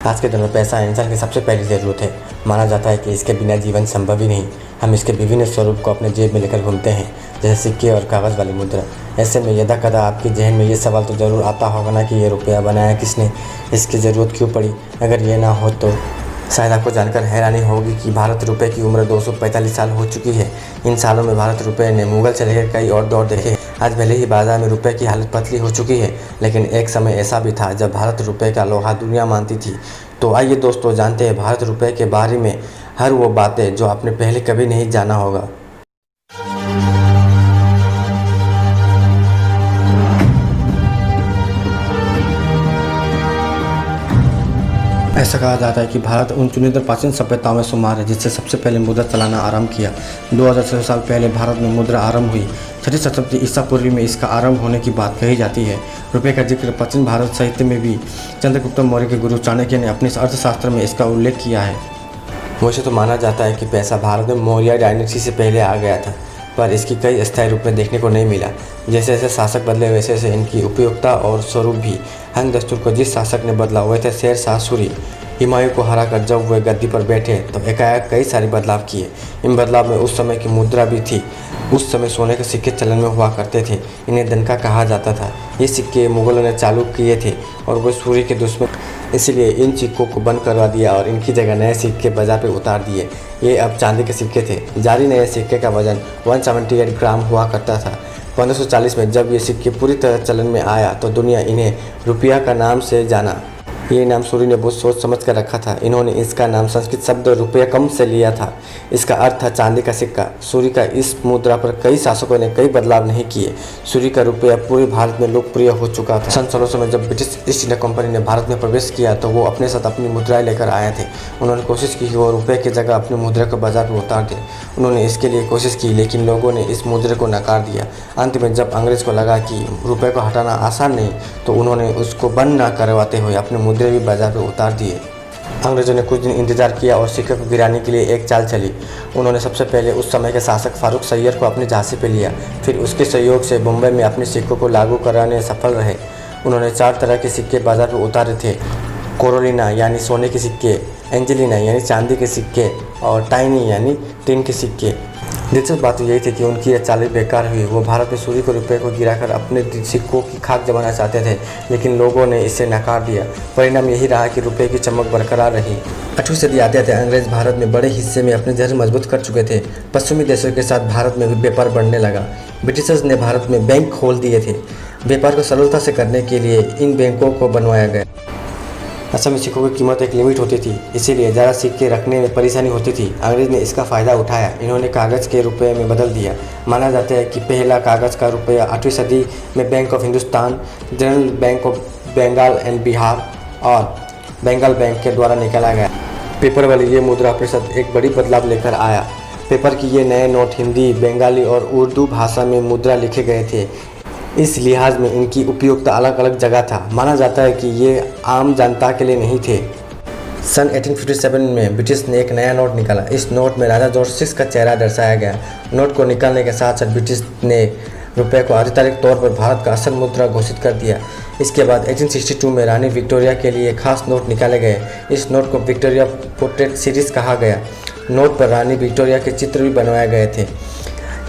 आज के दौर में पैसा इंसान की सबसे पहली ज़रूरत है। माना जाता है कि इसके बिना जीवन संभव ही नहीं। हम इसके विभिन्न स्वरूप को अपने जेब में लेकर घूमते हैं, जैसे सिक्के और कागज़ वाली मुद्रा। ऐसे में यदा कदा आपके जहन में ये सवाल तो ज़रूर आता होगा ना कि ये रुपया बनाया किसने, इसकी ज़रूरत क्यों पड़ी। अगर ये ना हो तो शायद आपको जानकर हैरानी होगी कि भारत रुपये की उम्र 245 साल हो चुकी है। इन सालों में भारत रुपये ने मुगल से लेकर कई और दौर देखे हैं। आज भले ही बाजार में रुपये की हालत पतली हो चुकी है, लेकिन एक समय ऐसा भी था जब भारत रुपये का लोहा दुनिया मानती थी। तो आइए दोस्तों, जानते हैं भारत रुपये के बारे में हर वो बातें जो आपने पहले कभी नहीं जाना होगा। ऐसा कहा जाता है कि भारत उन चुनिंदा प्राचीन सभ्यताओं में शुमार है जिससे सबसे पहले मुद्रा चलाना आरंभ किया। 2600 साल पहले भारत में मुद्रा आरंभ हुई। 6वीं शताब्दी ईसा पूर्व में इसका आरंभ होने की बात कही जाती है। रुपये का जिक्र प्राचीन भारत साहित्य में भी चंद्रगुप्त मौर्य के गुरु चाणक्य ने अपने अर्थशास्त्र में इसका उल्लेख किया है। वैसे तो माना जाता है कि पैसा भारत में मौर्य डायनेस्टी से पहले आ गया था, पर इसकी कई अस्थायी रूप में देखने को नहीं मिला। जैसे जैसे शासक बदले वैसे वैसे इनकी उपयोगिता और स्वरूप भी। हंग दस्तूर को जिस शासक ने बदला हुए थे शेर शाह सूरी। हुमायूं को हराकर जब वे गद्दी पर बैठे तो एकाएक कई सारे बदलाव किए। इन बदलाव में उस समय की मुद्रा भी थी। उस समय सोने के सिक्के चलन में हुआ करते थे। इन्हें दनका कहा जाता था। ये सिक्के मुगलों ने चालू किए थे और वे सूरी के दुश्मन, इसलिए इन सिक्कों को बंद करवा दिया और इनकी जगह नए सिक्के बाजार पर उतार दिए। ये अब चांदी के सिक्के थे। जारी नए सिक्के का वजन 178 ग्राम हुआ करता था। 1540 में जब ये सिक्के पूरी तरह चलन में आया तो दुनिया इन्हें रुपया का नाम से जाना। ये नाम सूरी ने बहुत सोच समझ कर रखा था। इन्होंने इसका नाम संस्कृत शब्द रुपया कम से लिया था। इसका अर्थ था चांदी का सिक्का। सूरी का इस मुद्रा पर कई शासकों ने कई बदलाव नहीं किए। सूरी का रुपया पूरे भारत में लोकप्रिय हो चुका था। सन 1600 में जब ब्रिटिश ईस्ट इंडिया कंपनी ने भारत में प्रवेश किया तो वो अपने साथ अपनी मुद्राएं लेकर आए थे। उन्होंने कोशिश की कि वो रुपये की जगह अपनी मुद्रा को बाजार में उतार दें। उन्होंने इसके लिए कोशिश की, लेकिन लोगों ने इस मुद्रे को नकार दिया। अंत में जब अंग्रेज को लगा कि रुपये को हटाना आसान नहीं, तो उन्होंने उसको बंद न करवाते हुए अपने मुद्रे भी बाजार पर उतार दिए। अंग्रेजों ने कुछ दिन इंतजार किया और सिक्के को गिराने के लिए एक चाल चली। उन्होंने सबसे पहले उस समय के शासक फारूक सैयद को अपने झांसे पे लिया। फिर उसके सहयोग से मुंबई में अपने सिक्कों को लागू कराने सफल रहे। उन्होंने 4 तरह के सिक्के बाजार पर उतारे थे: कोरोलिना यानी सोने के सिक्के, एंजेलिना यानी चांदी के सिक्के और टाइनी यानी टिन के सिक्के। दिलचस्प बात यही थी कि उनकी यह चाल बेकार हुई। वो भारत में सूरी को रुपये को गिराकर अपने सिक्कों की खाक जमाना चाहते थे, लेकिन लोगों ने इसे नकार दिया। परिणाम यही रहा कि रुपये की चमक बरकरार रही। 8वीं सदी आते अंग्रेज भारत में बड़े हिस्से में अपने जहर मजबूत कर चुके थे। पश्चिमी देशों के साथ भारत में भी व्यापार बढ़ने लगा। ब्रिटिशर्स ने भारत में बैंक खोल दिए थे। व्यापार को सरलता से करने के लिए इन बैंकों को बनवाया गया। असल में सिक्कों की कीमत एक लिमिट होती थी, इसीलिए ज़्यादा सिक्के रखने में परेशानी होती थी। अंग्रेज ने इसका फ़ायदा उठाया। इन्होंने कागज़ के रुपये में बदल दिया। माना जाता है कि पहला कागज़ का रुपया 8वीं सदी में bank of Hindustan, general bank of Bengal and Bihar और बंगाल बैंक के द्वारा निकाला गया। पेपर वाली ये मुद्रा अपने साथ एक बड़ी बदलाव लेकर आया। पेपर की ये नए नोट हिंदी, बंगाली और उर्दू भाषा में मुद्रा लिखे गए थे। इस लिहाज में इनकी उपयोगिता अलग अलग जगह था। माना जाता है कि ये आम जनता के लिए नहीं थे। सन 1857 में ब्रिटिश ने एक नया नोट निकाला। इस नोट में राजा जॉर्ज VI का चेहरा दर्शाया गया। नोट को निकालने के साथ साथ ब्रिटिश ने रुपये को आधिकारिक तौर पर भारत का असल मुद्रा घोषित कर दिया। इसके बाद 1862 में रानी विक्टोरिया के लिए खास नोट निकाले गए। इस नोट को विक्टोरिया पोर्ट्रेट सीरीज कहा गया। नोट पर रानी विक्टोरिया के चित्र भी बनवाए गए थे।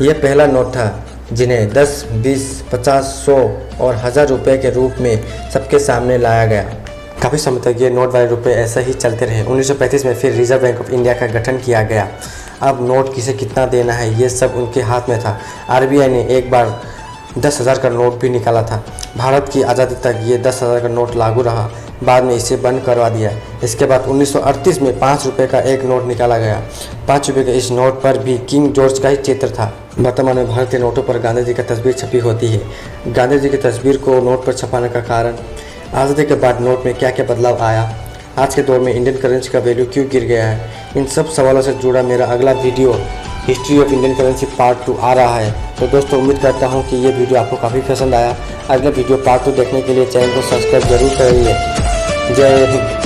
यह पहला नोट था जिन्हें 10, 20, 50, 100 और 1000 रुपये के रूप में सबके सामने लाया गया। काफ़ी समय तक ये नोट वाले रुपये ऐसे ही चलते रहे। 1935 में फिर रिजर्व बैंक ऑफ इंडिया का गठन किया गया। अब नोट किसे कितना देना है ये सब उनके हाथ में था। RBI ने एक बार 10,000 का नोट भी निकाला था। भारत की आज़ादी तक ये 10,000 का नोट लागू रहा। बाद में इसे बंद करवा दिया। इसके बाद 1938 में 5 रुपये का एक नोट निकाला गया। 5 रुपये के इस नोट पर भी किंग जॉर्ज का ही चित्र था। वर्तमान में भारतीय नोटों पर गांधी जी की तस्वीर छपी होती है। गांधी जी की तस्वीर को नोट पर छपाने का कारण, आज़ादी के बाद नोट में क्या क्या बदलाव आया, आज के दौर में इंडियन करेंसी का वैल्यू क्यों गिर गया है, इन सब सवालों से जुड़ा मेरा अगला video history of Indian currency part 2 आ रहा है। तो दोस्तों, उम्मीद करता हूँ कि ये वीडियो आपको काफ़ी पसंद आया। अगला वीडियो पार्ट 2 देखने के लिए चैनल को सब्सक्राइब जरूर करिए। जय हिंद।